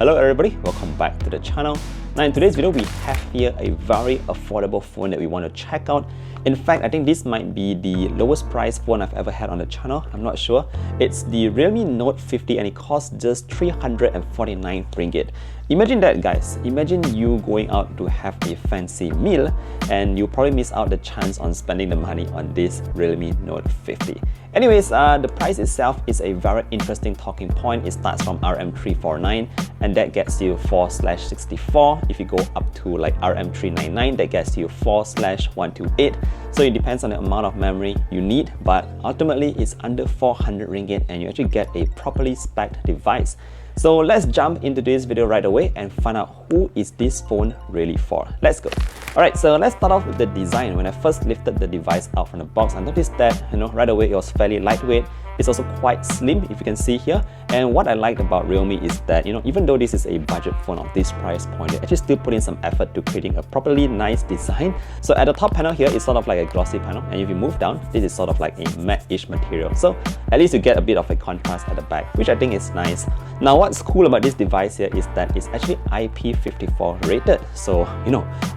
Hello everybody, welcome back to the channel. Now in today's video, we have here a very affordable phone that we want to check out. In fact, I think this might be the lowest price phone I've ever had on the channel. I'm not sure. It's the Realme Note 50 and it costs just 349 ringgit. Imagine that, guys. Imagine you going out to have a fancy meal and you probably miss out the chance on spending the money on this Realme Note 50. Anyways, the price itself is a very interesting talking point. It starts from RM349 and that gets you 4/64. If you go up to like RM399, that gets you 4/128. So it depends on the amount of memory you need, but ultimately it's under 400 ringgit and you actually get a properly spec'd device. So let's jump into this video right away and find out who is this phone really for. Let's go. Alright, so let's start off with the design. When I first lifted the device out from the box, I noticed that right away it was fairly lightweight. It's also quite slim, if you can see here. And what I liked about Realme is that, even though this is a budget phone of this price point, they actually still put in some effort to creating a properly nice design. So at the top panel here, it's sort of like a glossy panel. And if you move down, this is sort of like a matte-ish material. So at least you get a bit of a contrast at the back, which I think is nice. Now, what's cool about this device here is that it's actually IP54 rated. So,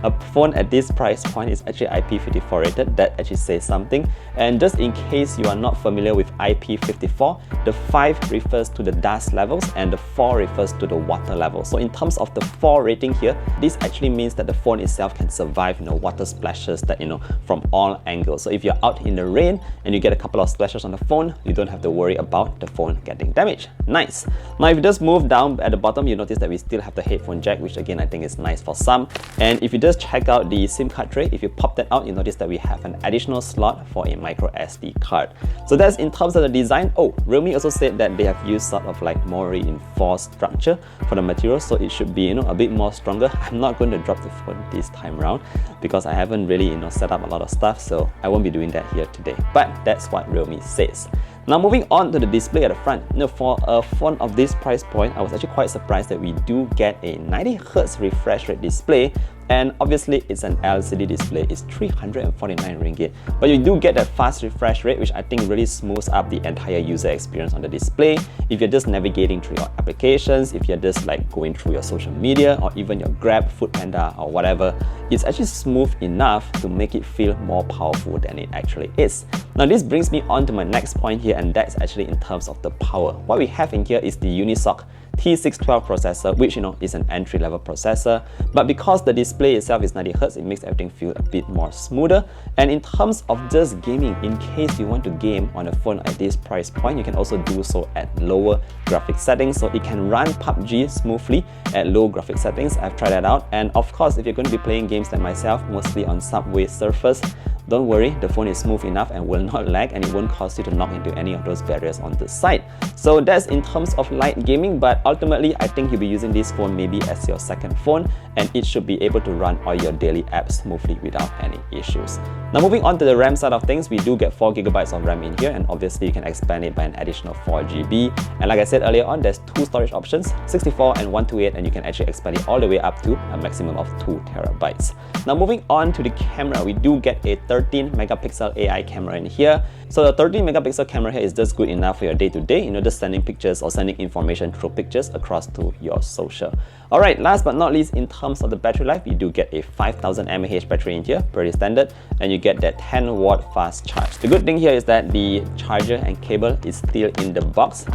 a phone at this price point is actually IP54 rated. That actually says something. And just in case you are not familiar with IP54, the 5 refers to the dust levels and the 4 refers to the water level. So in terms of the 4 rating here, this actually means that the phone itself can survive water splashes that from all angles. So if you're out in the rain and you get a couple of splashes on the phone, you don't have to worry about the phone getting damaged. Nice. Now if you just move down at the bottom, you notice that we still have the headphone jack, which again I think is nice for some. And if you just check out the SIM card tray, if you pop that out, you notice that we have an additional slot for a micro SD card. So that's in terms of the design. Oh, Realme also said that they have used sort of like more reinforced structure for the material, so it should be a bit more stronger. I'm not going to drop the phone this time around because I haven't really set up a lot of stuff, so I won't be doing that here today. But that's what Realme says. Now moving on to the display at the front, for a phone of this price point, I was actually quite surprised that we do get a 90Hz refresh rate display. And obviously it's an LCD display, it's 349 ringgit. But you do get that fast refresh rate, which I think really smooths up the entire user experience on the display. If you're just navigating through your applications, if you're just like going through your social media or even your Grab, Foodpanda or whatever, it's actually smooth enough to make it feel more powerful than it actually is. Now this brings me on to my next point here, and that's actually in terms of the power. What we have in here is the Unisoc T612 processor, which is an entry-level processor, but because the display itself is 90Hz, it makes everything feel a bit more smoother. And in terms of just gaming, in case you want to game on a phone at this price point, you can also do so at lower graphic settings, so it can run PUBG smoothly at low graphic settings. I've tried that out, and of course, if you're going to be playing games like myself, mostly on Subway Surface, don't worry, the phone is smooth enough and will not lag, and it won't cause you to knock into any of those barriers on the side. So that's in terms of light gaming, but ultimately I think you'll be using this phone maybe as your second phone, and it should be able to run all your daily apps smoothly without any issues. Now moving on to the RAM side of things, we do get 4GB of RAM in here, and obviously you can expand it by an additional 4GB. And like I said earlier on, there's 2 storage options, 64 and 128, and you can actually expand it all the way up to a maximum of 2 terabytes. Now moving on to the camera, we do get a 13 megapixel AI camera in here. So the 13 megapixel camera here is just good enough for your day-to-day, just sending pictures or sending information through pictures across to your social. Alright, last but not least, in terms of the battery life, you do get a 5000 mAh battery in here, pretty standard, and you get that 10-watt fast charge. The good thing here is that the charger and cable is still in the box.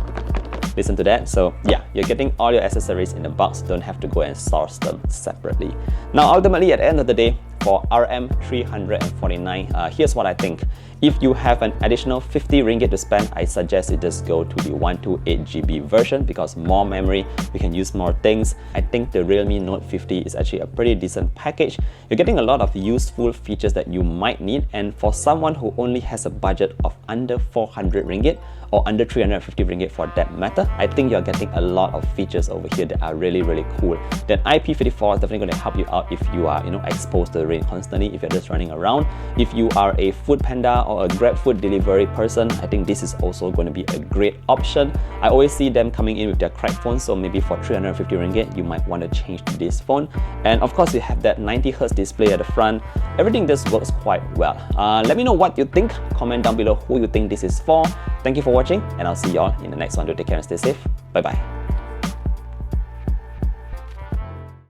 Listen to that. So yeah, you're getting all your accessories in the box, don't have to go and source them separately. Now ultimately, at the end of the day, for RM349, here's what I think. If you have an additional 50 ringgit to spend, I suggest you just go to the 128GB version because more memory, you can use more things. I think the Realme Note 50 is actually a pretty decent package. You're getting a lot of useful features that you might need, and for someone who only has a budget of under 400 ringgit or under 350 ringgit for that matter, I think you're getting a lot of features over here that are really, really cool. That IP54 is definitely going to help you out if you are, exposed to the rain constantly, if you're just running around. If you are a Foodpanda or a Grab food delivery person, I think this is also going to be a great option. I always see them coming in with their cracked phones, so maybe for 350 ringgit, you might want to change to this phone. And of course, you have that 90Hz display at the front. Everything just works quite well. Let me know what you think. Comment down below who you think this is for. Thank you for watching, and I'll see you all in the next one. Do take care and stay safe. Bye bye.